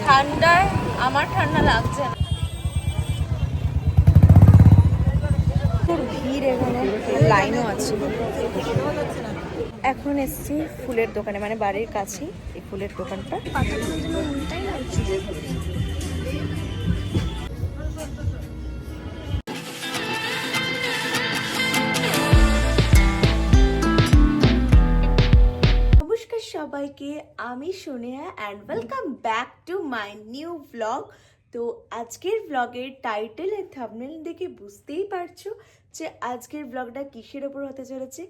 ঠান্ডায় আমার ঠান্ডা লাগছে না। ভিড়, এখানে লাইনও আছে। এখন এসছি ফুলের দোকানে, মানে বাড়ির কাছেই এই ফুলের দোকানটা। নমস্কার সবাইকে, আমি Sonia and welcome back to my new blog. তো আজকের ব্লগের টাইটেল এর থাম্বনেল দেখে বুঝতেই পারছো যে আজকের ব্লগটা কিসের ওপর হতে চলেছে।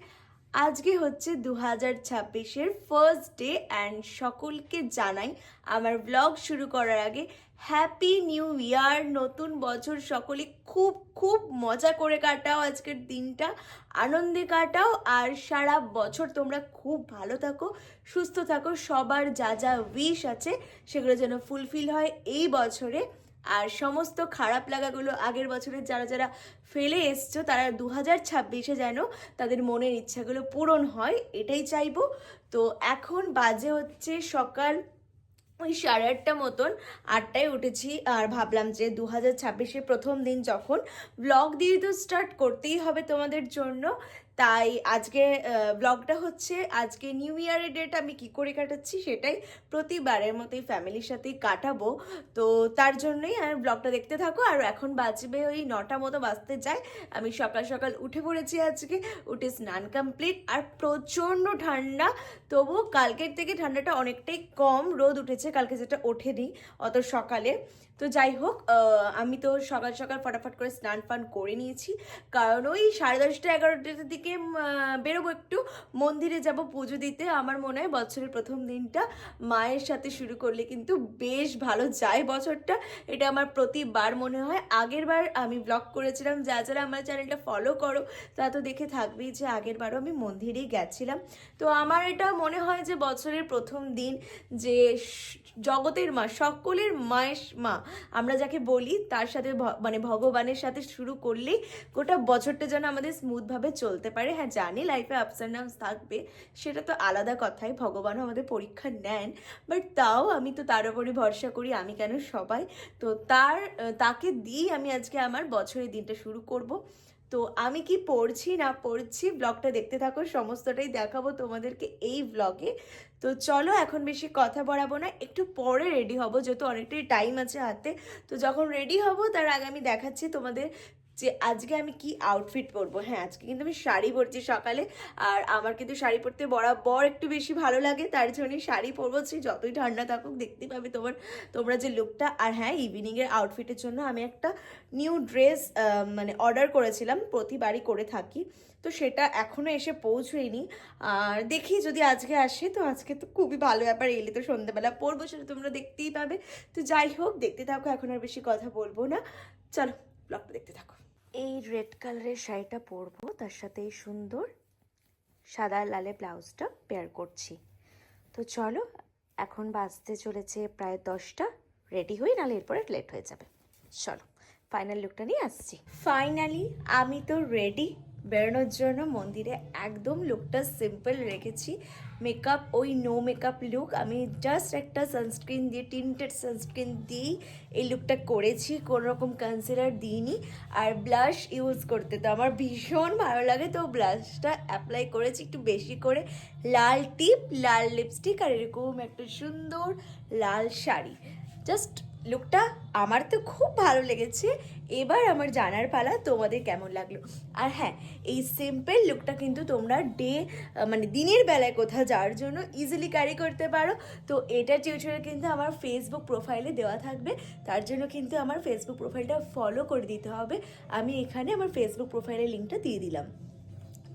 আজকে হচ্ছে 2026-এর ফার্স্ট ডে অ্যান্ড সকলকে জানাই আমার ব্লগ শুরু করার আগে হ্যাপি নিউ ইয়ার। নতুন বছর সকলে খুব খুব মজা করে কাটাও, আজকের দিনটা আনন্দে কাটাও, আর সারা বছর তোমরা খুব ভালো থাকো, সুস্থ থাকো। সবার যা যা উইশ আছে সেগুলো যেন ফুলফিল হয় এই বছরে। আর সমস্ত খারাপ লাগাগুলো আগের বছরের যারা যারা ফেলে এসছো তারা 2026-এ যেন তাদের মনের ইচ্ছাগুলো পূরণ হয়, এটাই চাইবো। তো এখন বাজে হচ্ছে সকাল ওই 8:30 মতন, 8টায় উঠেছি আর ভাবলাম যে 2026-এর প্রথম দিন যখন ব্লগ দিয়ে তো স্টার্ট করতেই হবে তোমাদের জন্য। তাই আজকে ব্লগটা হচ্ছে আজকে নিউ ইয়ারের ডেট আমি কি করে কাটাচ্ছি সেটাই প্রতিবারের মতোই ফ্যামিলির সাথেই কাটাবো। তো তার জন্যই আর ব্লগটা দেখতে থাকো। আর এখন বাজবে ওই 9টা মতো বাজতে যায়। আমি সকাল সকাল উঠে পড়েছি, আজকে উঠে স্নান কমপ্লিট। আর প্রচণ্ড ঠান্ডা, তবু কালকের থেকে ঠান্ডাটা অনেকটাই কম, রোদ উঠেছে কালকে যেটা ওঠেনি অত সকালে। তো যাই হোক, আমি তো সকাল সকাল ফটাফট করে স্নান ফান করে নিয়েছি, কারণ ওই 10:30 11টার দিকে বেরোবো, একটু মন্দিরে যাব পুজো দিতে। আমার মনে হয় বছরের প্রথম দিনটা মায়ের সাথে শুরু করলে কিন্তু বেশ ভালো যায় বছরটা, এটা আমার প্রতিবার মনে হয়। আগের বার আমি ব্লগ করেছিলাম, যারা আমার চ্যানেলটা ফলো করো তা তো দেখে থাকবেই যে আগের বারও আমি মন্দিরেই গেছিলাম। তো আমার এটা মনে হয় যে বছরের প্রথম দিন যে জগতের মা, সকলের মায়ের মা আমরা যাকে বলি, তার সাথে মানে ভগবানের সাথে শুরু করলেই গোটা বছরটা যেন আমাদের স্মুথভাবে চলতে পারে। হ্যাঁ জানি লাইফে আপস অ্যান্ড ডাউনস থাকবে, সেটা তো আলাদা কথাই, ভগবানও আমাদের পরীক্ষা নেন, বাট তাও আমি তো তার উপরই ভরসা করি, আমি কেন সবাই। তো তাকে দিয়েই আমি আজকে আমার বছরের দিনটা শুরু করব। তো আমি কি পড়ছি না পড়ছি ব্লগটা দেখতে থাকো, সমস্তটাই দেখাবো তোমাদেরকে এই ব্লগে। তো চলো এখন বেশি কথা বাড়াবো না, একটু পরে রেডি হব যেহেতু অনেকটাই টাইম আছে হাতে। তো যখন রেডি হব তার আগে আমি দেখাচ্ছি তোমাদের যে আজকে আমি কি আউটফিট পরবো। হ্যাঁ আজকে কিন্তু আমি শাড়ি পরছি সকালে, আর আমার কিন্তু শাড়ি পরতে বরাবর একটু বেশি ভালো লাগে, তার জন্যই শাড়ি পরবো। সেই যতই ঠান্ডা থাকুক দেখতে পাবে তোমরা যে লুকটা। আর হ্যাঁ, ইভিনিংয়ের আউটফিটের জন্য আমি একটা নিউ ড্রেস মানে অর্ডার করেছিলাম, প্রতিবারই করে থাকি, তো সেটা এখনও এসে পৌঁছয়নি। আর দেখি যদি আজকে আসে, তো আজকে তো খুবই ভালো ব্যাপার, এলে তো সন্ধ্যাবেলা পরবো, সেটা তোমরা দেখতেই পাবে। তো যাই হোক, দেখতে থাকো, এখন আর বেশি কথা বলবো না, চলো ব্লগটা দেখতে থাকো। এই রেড কালারের শাড়িটা পরবো, তার সাথে এই সুন্দর সাদা লালে ব্লাউজটা পেয়ার করছি। তো চলো, এখন বাজতে চলেছে প্রায় 10টা, রেডি হই নাহলে এরপরে লেট হয়ে যাবে। চলো ফাইনাল লুকটা নিয়ে আসছি। ফাইনালি আমি তো রেডি বেরোনোর জন্য মন্দিরে। একদম লুকটা সিম্পল রেখেছি, মেকআপ ওই নো মেকআপ লুক। আমি জাস্ট একটা সানস্ক্রিন দিয়ে, টিন্টেড সানস্ক্রিন দিয়েই এই লুকটা করেছি, কোনো রকম কনসিলার দিইনি। আর ব্লাশ ইউজ করতে তো আমার ভীষণ ভালো লাগে, তো ব্লাশটা অ্যাপ্লাই করেছি একটু বেশি করে, লাল টিপ, লাল লিপস্টিক, আর এরকম একটা সুন্দর লাল শাড়ি। জাস্ট লুকটা আমার তো খুব ভালো লেগেছে। এবার আমার জানার পালা তোমাদের কেমন লাগলো। আর হ্যাঁ, এই সিম্পল লুকটা কিন্তু তোমরা মানে দিনের বেলায় কোথাও যাওয়ার জন্য ইজিলি ক্যারি করতে পারো। তো এটার টিউটোরিয়াল কিন্তু আমার ফেসবুক প্রোফাইলে দেওয়া থাকবে, তার জন্য কিন্তু আমার ফেসবুক প্রোফাইলটা ফলো করে দিতে হবে। আমি এখানে আমার ফেসবুক প্রোফাইলের লিঙ্কটা দিয়ে দিলাম।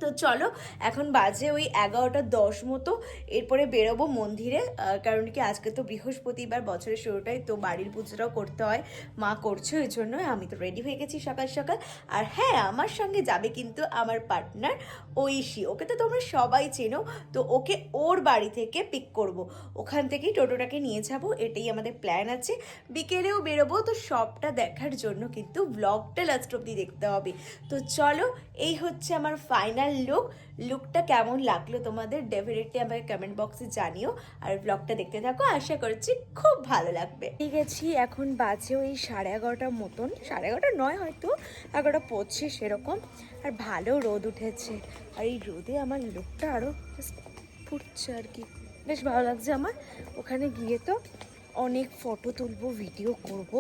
তো চলো, এখন বাজে ওই 11:10 মতো, এরপরে বেরোবো মন্দিরে। কারণ কি আজকে তো বৃহস্পতিবার, বছরের শুরুটাই তো বাড়ির পুজোটাও করতে হয়, মা করছে, ওই জন্য আমি তো রেডি হয়ে গেছি সকাল সকাল। আর হ্যাঁ, আমার সঙ্গে যাবে কিন্তু আমার পার্টনার ঐশী, ওকে তো তোমরা সবাই চেনো। তো ওকে ওর বাড়ি থেকে পিক করব, ওখান থেকেই টোটোটাকে নিয়ে যাবো, এটাই আমাদের প্ল্যান আছে। বিকেলেও বেরোবো, তো সবটা দেখার জন্য কিন্তু ব্লগটা লাস্ট অব্দি দেখতে হবে। তো চলো, এই হচ্ছে আমার ফাইনাল ফাইনাল লুকটা কেমন লাগলো তোমাদের ডেফিনেটলি আমাকে কমেন্ট বক্সে জানিও। আর ব্লগটা দেখতে থাকো, আশা করছি খুব ভালো লাগবে। ঠিক আছে, এখন বাজে ওই 11:30 মতন, 11:30 নয়, হয়তো 11টা পড়ছে সেরকম। আর ভালো রোদ উঠেছে, আর এই রোদে আমার লুকটা আরও ফুটছে আর কি, বেশ ভালো লাগছে আমার। ওখানে গিয়ে তো অনেক ফটো তুলবো, ভিডিও করব,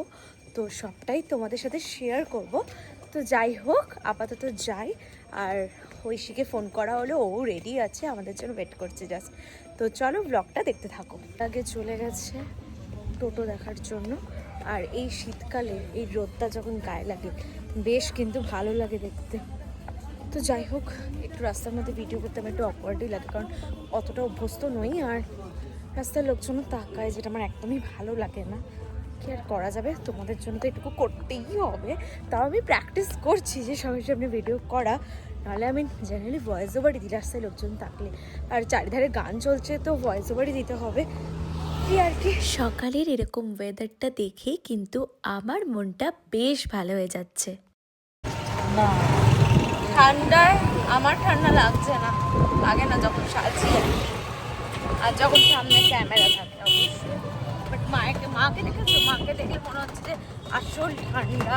তো সবটাই তোমাদের সাথে শেয়ার করব। তো যাই হোক, আপাতত যাই। আর ঐশীকে ফোন করা হলো, ও রেডি আছে, আমাদের জন্য ওয়েট করছে জাস্ট। তো চলো ব্লগটা দেখতে থাকো। আগে চলে গেছে টোটো দেখার জন্য। আর এই শীতকালে এই রোদটা যখন গায়ে লাগে বেশ কিন্তু ভালো লাগে দেখতে। তো যাই হোক, একটু রাস্তার মধ্যে ভিডিও করতে আমার একটু অকওয়ার্ডই লাগে, কারণ অতটা অভ্যস্ত নই। আর রাস্তার লোকজনও তাকায়, যেটা আমার একদমই ভালো লাগে না। কি আর করা যাবে, তোমাদের জন্য তো এটুকু করতেই হবে। তাও আমি প্র্যাকটিস করছি যে সবার সামনে ভিডিও করা, নাহলে আমি জেনারেলি ভয়েস ওভারই দিই রাস্তায় লোকজন থাকলে। আর চারিধারে গান চলছে, তো ভয়েস ওভারই দিতে হবে কি আর কি। সকালের এরকম ওয়েদারটা দেখে কিন্তু আমার মনটা বেশ ভালো হয়ে যাচ্ছে। ঠান্ডায় আমার ঠান্ডা লাগছে না, লাগে না যখন সাজি আর যখন সামনে ক্যামেরা থাকে অবশ্যই। বাট মাকে দেখেছো, মাকে দেখলে মনে হচ্ছে যে আসল ঠান্ডা।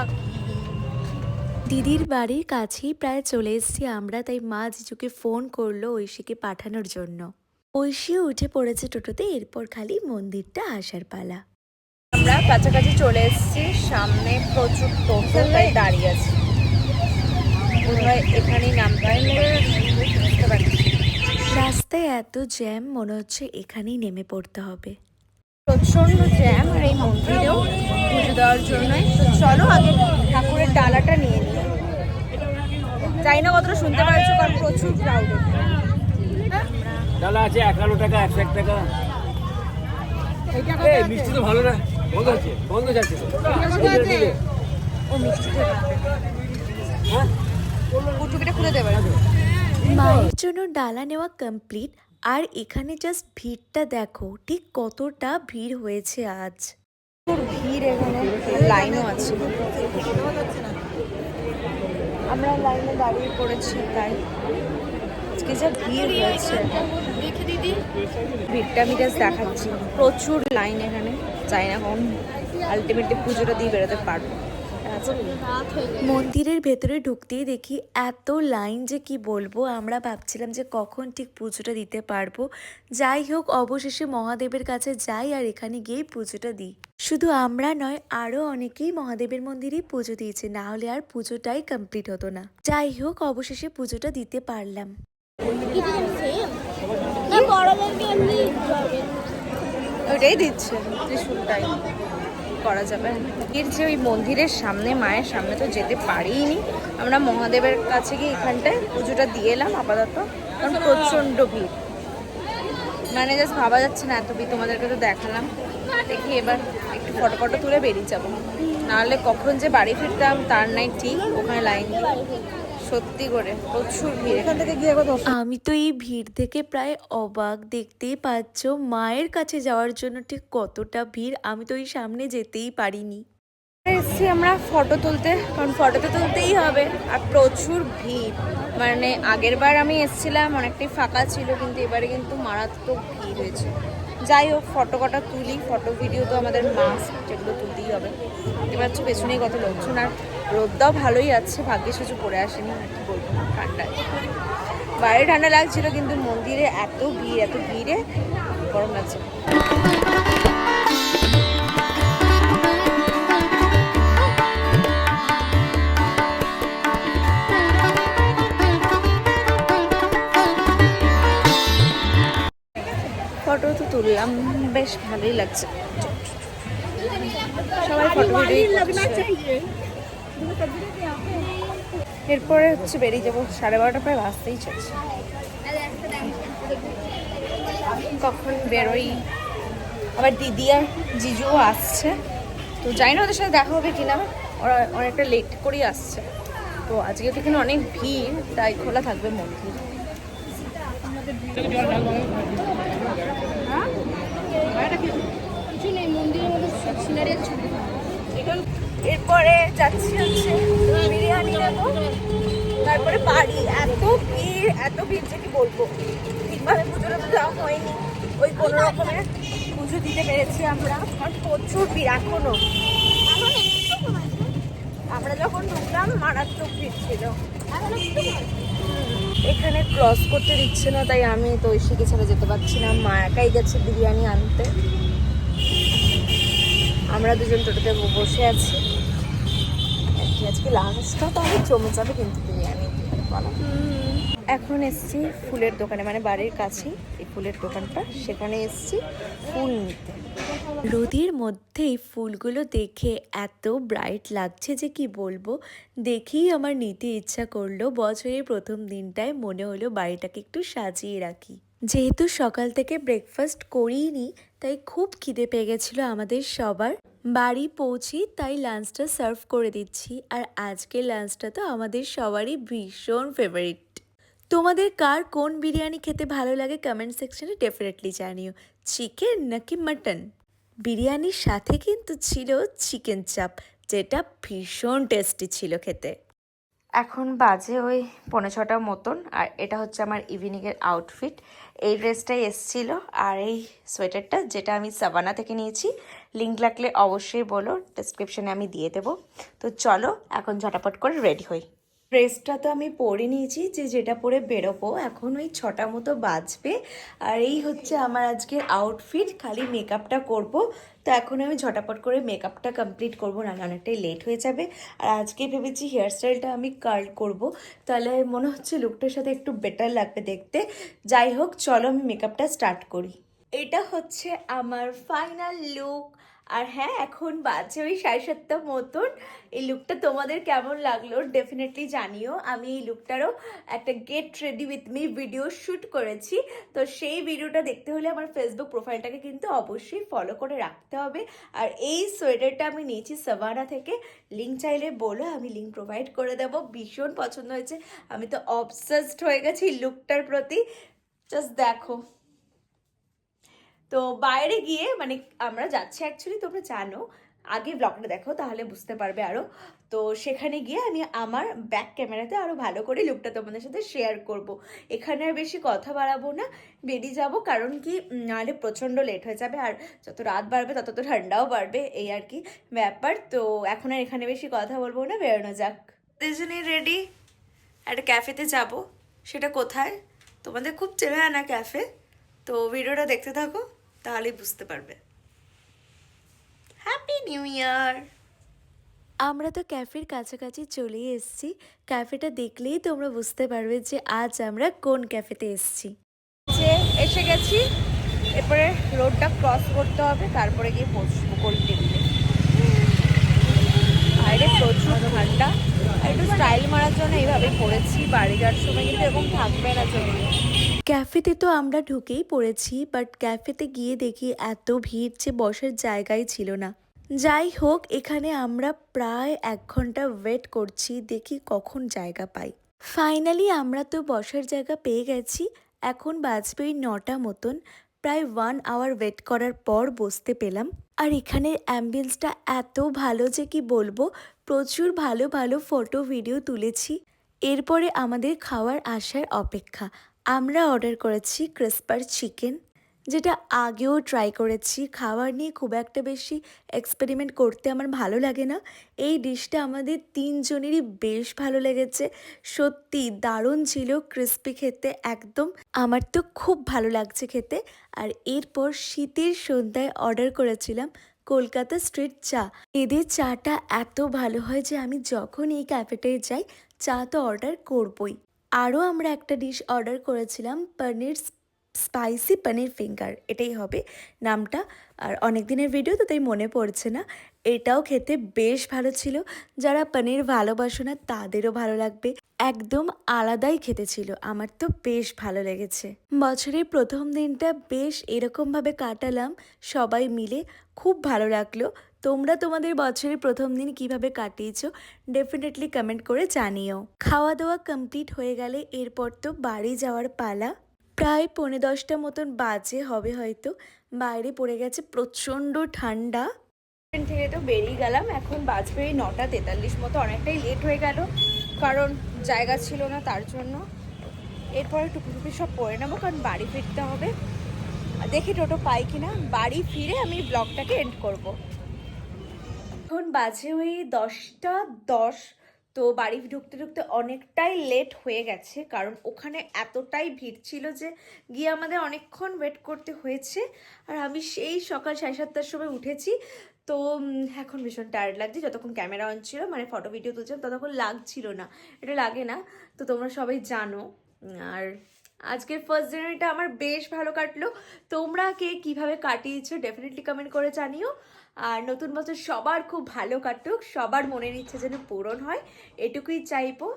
দিদির বাড়ির কাছেই প্রায় চলে এসেছি আমরা, তাই মা জিজুকে ফোন করলো ঐশীকে পাঠানোর জন্য। ঐশীও উঠে পড়েছে টোটোতে, এরপর খালি মন্দিরটা আসার পালা। আমরা কাছাকাছি চলে এসেছি, সামনে প্রচুর টোটো, তাই দাঁড়িয়ে আছি। বোধহয় এখানেই নামতে বুঝতে পারছি। রাস্তায় এত জ্যাম, মনে হচ্ছে এখানেই নেমে পড়তে হবে। প্রচন্ড জ্যাম, আর এই মন্দিরেও পুজো দেওয়ার জন্যই। তো চলো আগে ঠাকুরের ডালাটা নিয়ে নিই। জানি না কতটা শুনতে পারছো, কারণ প্রচুর ক্রাউডেড। ডালা আছে 11 টাকা, 101 টাকা। এই মিষ্টি তো ভালো না, বন্ধ আছে, বন্ধ যাচ্ছে তো। ও মিষ্টিটা হ্যাঁ, কুটুকিটা খুলে দেবে। মায়ের জন্য ডালা নেওয়া কমপ্লিট। আর এখানে জাস্ট ভিড়টা দেখো, ঠিক কতটা ভিড় হয়েছে আজ। ভিড় এখানে, লাইনও আছে, আমরা লাইনে দাঁড়িয়ে পড়েছি, তাই আজকে যা ভিড় হয়েছে। ভিড়টা আমি জাস্ট দেখাচ্ছি, প্রচুর লাইন এখানে। চাই না কখন আলটিমেটলি পুজোটা দিয়ে বেরোতে পারবো। মন্দিরের ভেতরে ঢুকতেই দেখি এত লাইন যে কি বলবো। আমরা ভাবছিলাম যে কখন ঠিক পুজোটা দিতে পারবো। যাই হোক, অবশেষে মহাদেবের কাছে যাই আর এখানে গিয়েই পুজোটা দিই। শুধু আমরা নয়, আরও অনেকেই মহাদেবের মন্দিরেই পুজো দিয়েছে, না হলে আর পুজোটাই কমপ্লিট হতো না। যাই হোক, অবশেষে পুজোটা দিতে পারলাম। ওইটাই দিচ্ছে, ত্রিশূলটাই করা যাবে। এর যে ওই মন্দিরের সামনে, মায়ের সামনে তো যেতে পারিনি আমরা। মহাদেবের কাছে গিয়ে এখানটায় পুজোটা দিয়ে এলাম আপাতত, কারণ প্রচণ্ড ভিড়, মানে জাস্ট ভাবা যাচ্ছে না এত ভিড়। তোমাদেরকে তো দেখালাম, দেখি এবার একটু ফটো তুলে বেরিয়ে যাবো, নাহলে কখন যে বাড়ি ফিরতাম তার নাই ঠিক। ওখানে লাইন সত্যি করে প্রচুর ভিড়। এখান থেকে গিয়ে আমি তো এই ভিড় থেকে প্রায় অবাক, দেখতেই পাচ্ছ মায়ের কাছে যাওয়ার জন্য ঠিক কতটা ভিড়। আমি তো এই সামনে যেতেই পারিনি। এসছি আমরা ফটো তুলতে, কারণ ফটো তো তুলতেই হবে। আর প্রচুর ভিড়, মানে আগের বার আমি এসেছিলাম অনেকটাই ফাঁকা ছিল, কিন্তু এবারে কিন্তু মারাত্মক ভিড় হয়েছে। যাই হোক, ফটো তুলি, ফটো ভিডিও তো আমাদের মাস্ট, যেগুলো তুলতেই হবে। দেখতে পাচ্ছ পেছনেই কত লোকজন, আর রোদটাও ভালোই আছে, ভাগ্যে কিছু পরে আসেনি। আর কি বলবো, ঠান্ডায় বাইরে ঠান্ডা লাগছিল, কিন্তু মন্দিরে এত ভিড়ে গরম লাগছে। ফটো তো তুললাম, বেশ ভালোই লাগছে। সবাই ফটো এরপরে হচ্ছে বেরিয়ে যাবো, 12:30 প্রায় বাজতেই চলছে। কখন বেরোই, আবার দিদি আর জিজুও আসছে, তো জানি না ওদের সাথে দেখা হবে কিনা। ওরা অনেকটা লেট করেই আসছে, তো আজকে তো এখানে অনেক ভিড়, তাই খোলা থাকবে মন্দির। এরপরে যাচ্ছি হচ্ছে বিরিয়ানি নেবো, তারপরে বাড়ি এত ভিড় যে কি বলবো। ঠিকভাবে পুজোটা তো দেওয়া হয়নি, ওই কোনো রকমের পুজো দিতে পেরেছি আমরা, কারণ প্রচুর ভিড় এখনো। আমরা যখন ঢুকলাম মারাত্মক ভিড় ছিল। এখানে ক্রস করতে দিচ্ছে না, তাই আমি তো ঐশীকে ছেড়ে যেতে পারছি না। মা একাই গেছে বিরিয়ানি আনতে, আমরা দুজন টোটোতে বসে আছি। আজকে লাঞ্চটা তো আমি জমে যাবে কিন্তু বিরিয়ানি বলো। এখন এসছি ফুলের দোকানে, মানে বাড়ির কাছেই এই ফুলের দোকানটা, সেখানে এসছি ফুল নিতে। রোদের মধ্যেই ফুলগুলো দেখে এত ব্রাইট লাগছে যে কি বলবো, দেখেই আমার নিতে ইচ্ছা করলো। বছরের প্রথম দিনটায় মনে হলো বাড়িটাকে একটু সাজিয়ে রাখি। যেহেতু সকাল থেকে ব্রেকফাস্ট করিনি, তাই খুব খিদে পেয়ে গেছিলো আমাদের সবার। বাড়ি পৌঁছি তাই লাঞ্চটা সার্ভ করে দিচ্ছি, আর আজকের লাঞ্চটা তো আমাদের সবারই ভীষণ ফেভারিট। তোমাদের কার কোন বিরিয়ানি খেতে ভালো লাগে কমেন্ট সেকশনে ডেফিনেটলি জানিও। চিকেন নাকি মাটন? বিরিয়ানির সাথে কিন্তু ছিল চিকেন চাপ, যেটা ভীষণ টেস্টি ছিল খেতে। এখন বাজে ওই 5:45 মতন, আর এটা হচ্ছে আমার ইভিনিংয়ের আউটফিট। এই ড্রেসটাই এসছিল, আর এই সোয়েটারটা যেটা আমি সাভানা থেকে নিয়েছি। লিঙ্ক লাগলে অবশ্যই বলো, ডেসক্রিপশনে আমি দিয়ে দেবো। তো চলো এখন ঝটাপট করে রেডি হই। ড্রেসটা তো আমি পরে নিয়েছি, যেটা পরে বেরোবো। এখন ওই 6টা মতো বাজবে, আর এই হচ্ছে আমার আজকের আউটফিট। খালি মেকআপটা করব, তো এখন আমি ঝটাপট করে মেকআপটা কমপ্লিট করবো, না অনেকটাই লেট হয়ে যাবে। আর আজকে ভেবেছি হেয়ারস্টাইলটা আমি কার্ল করব, তাহলে মনে হচ্ছে লুকটার সাথে একটু বেটার লাগবে দেখতে। যাই হোক, চলো আমি মেকআপটা স্টার্ট করি। এটা হচ্ছে আমার ফাইনাল লুক। আর হ্যাঁ, এখন বাজে ওই 7:30 মতন। এই লুকটা তোমাদের কেমন লাগলো ডেফিনেটলি জানিও। আমি এই লুকটারও একটা get ready with me video shoot করেছি, তো সেই ভিডিওটা দেখতে হলে আমার ফেসবুক প্রোফাইলটাকে কিন্তু অবশ্যই ফলো করে রাখতে হবে। আর এই সোয়েটারটা আমি নিয়েছি সাভানা থেকে, লিঙ্ক চাইলে বলো, আমি লিঙ্ক প্রোভাইড করে দেবো। ভীষণ পছন্দ হয়েছে, আমি তো অবসেসড হয়ে গেছি লুকটার প্রতি। জাস্ট দেখো। তো বাইরে গিয়ে, মানে আমরা যাচ্ছি অ্যাকচুয়ালি, তোমরা জানো, আগে ব্লগটা দেখো তাহলে বুঝতে পারবে আরও। তো সেখানে গিয়ে আমি আমার ব্যাক ক্যামেরাতে আরও ভালো করে লুকটা তোমাদের সাথে শেয়ার করব। এখানে আর বেশি কথা বাড়াবো না, বেরিয়ে যাব, কারণ কি নাহলে প্রচণ্ড লেট হয়ে যাবে। আর যত রাত বাড়বে তত তো ঠান্ডাও বাড়বে, এই আর কি ব্যাপার। তো এখন আর এখানে বেশি কথা বলবো না, বেরোনো যাক। দুজনেই রেডি, একটা ক্যাফেতে যাব। সেটা কোথায় তোমাদের খুব চেনা না ক্যাফে, তো ভিডিওটা দেখতে থাকো তাহলেই বুঝতে পারবে। Happy new year. আমরা তো ক্যাফের কাছাকাছি চলে এসেছি। ক্যাফেটা দেখলেই তোমরা বুঝতে পারবে যে আজ আমরা কোন ক্যাফেতে এসেছি। যে এসে গেছি, এরপরে রোডটা ক্রস করতে হবে, তারপরে গিয়ে পৌঁছবো কোল টেবিলে। বাইরে প্রচুর ঠান্ডা, একটু স্টাইল মারার জন্য এইভাবে পড়েছি। বাড়ি যাওয়ার সময় কিন্তু এরকম থাকবে না চলে। ক্যাফেতে তো আমরা ঢুকেই পড়েছি, বাট ক্যাফেতে গিয়ে দেখি এত ভিড় যে বসার জায়গাই ছিল না। যাই হোক, এখানে আমরা প্রায় 1 ঘন্টা ওয়েট করছি, দেখি কখন জায়গা পাই। ফাইনালি আমরা তো বসার জায়গা পেয়ে গেছি। এখন বাজবে 9টা মতন। প্রায় 1 আওয়ার ওয়েট করার পর বসতে পেলাম। আর এখানের অ্যাম্বিয়েন্সটা এত ভালো যে কি বলবো, প্রচুর ভালো ভালো ফটো ভিডিও তুলেছি। এরপরে আমাদের খাওয়ার আসার অপেক্ষা। আমরা অর্ডার করেছি ক্রিসপার চিকেন, যেটা আগেও ট্রাই করেছি। খাবার নিয়ে খুব একটা বেশি এক্সপেরিমেন্ট করতে আমার ভালো লাগে না। এই ডিশটা আমাদের 3 জনেরই বেশ ভালো লেগেছে, সত্যি দারুণ ছিল, ক্রিসপি খেতে একদম। আমার তো খুব ভালো লাগছে খেতে। আর এরপর শীতের সন্ধ্যায় অর্ডার করেছিলাম কলকাতা স্ট্রিট চা। এদের চাটা এত ভালো হয় যে আমি যখন এই ক্যাফেটায় যাই চা তো অর্ডার করবই। আরও আমরা একটা ডিশ অর্ডার করেছিলাম পনির স্পাইসি পনির ফিঙ্গার, এটাই হবে নামটা। আর অনেক দিনের ভিডিও তো তাই মনে পড়ছে না। এটাও খেতে বেশ ভালো ছিল, যারা পনির ভালোবাসো না তাদেরও ভালো লাগবে। একদম আলাদাই খেতে ছিল, আমার তো বেশ ভালো লেগেছে। বছরের প্রথম দিনটা বেশ এরকমভাবে কাটালাম সবাই মিলে, খুব ভালো লাগলো। তোমরা তোমাদের বছরের প্রথম দিন কিভাবে কাটিয়েছো ডেফিনেটলি কমেন্ট করে জানিও। খাওয়া দাওয়া কমপ্লিট হয়ে গেলে এরপর তো বাড়ি যাওয়ার পালা। প্রায় 9:45 মতন বাজে হবে হয়তো। বাইরে পড়ে গেছে প্রচণ্ড ঠান্ডা। ট্রেন থেকে তো বেরিয়ে গেলাম, এখন বাজবে 9টা 43 মতো, অনেকটাই লেট হয়ে গেল। কারণ জায়গা ছিল না তার জন্য। এরপরে টুপি টুপি সব পরে নেবো, কারণ বাড়ি ফিরতে হবে। দেখি টোটো পাই কিনা, বাড়ি ফিরে আমি ব্লগটাকে এন্ড করব। এখন বাজে ওই 10টা 10। তো বাড়ি ঢুকতে ঢুকতে অনেকটাই লেট হয়ে গেছে, কারণ ওখানে এতটাই ভিড় ছিল যে গিয়ে আমাদের অনেকক্ষণ ওয়েট করতে হয়েছে। আর আমি সেই সকাল 7:30টার সময় উঠেছি। তো এখন ভীষণ টায়ার্ড লাগছে। যতক্ষণ ক্যামেরা অন ছিল, মানে ফটো ভিডিও তুলছিলাম, ততক্ষণ লাগছিল না, এটা লাগে না। তো তোমরা সবাই জানো। আর আজকের ফার্স্ট জার্নিটা আমার বেশ ভালো কাটলো। তোমরা কে কিভাবে কাটিয়েছো ডেফিনেটলি কমেন্ট করে জানিও। আর নতুন বছর সবার খুব ভালো কাটুক, সবার মনের ইচ্ছে যেন পূরণ হয়, এটুকুই চাইবো।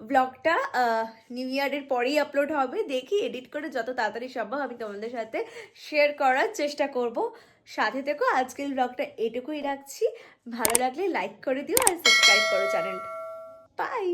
ব্লগটা নিউ ইয়ারের পরেই আপলোড হবে, দেখি এডিট করে যত তাড়াতাড়ি সম্ভব আমি তোমাদের সাথে শেয়ার করার চেষ্টা করব। সাথে থেকো। আজকের ব্লগটা এটুকুই রাখছি। ভালো লাগলে লাইক করে দিও আর সাবস্ক্রাইব করো চ্যানেলটা। বাই।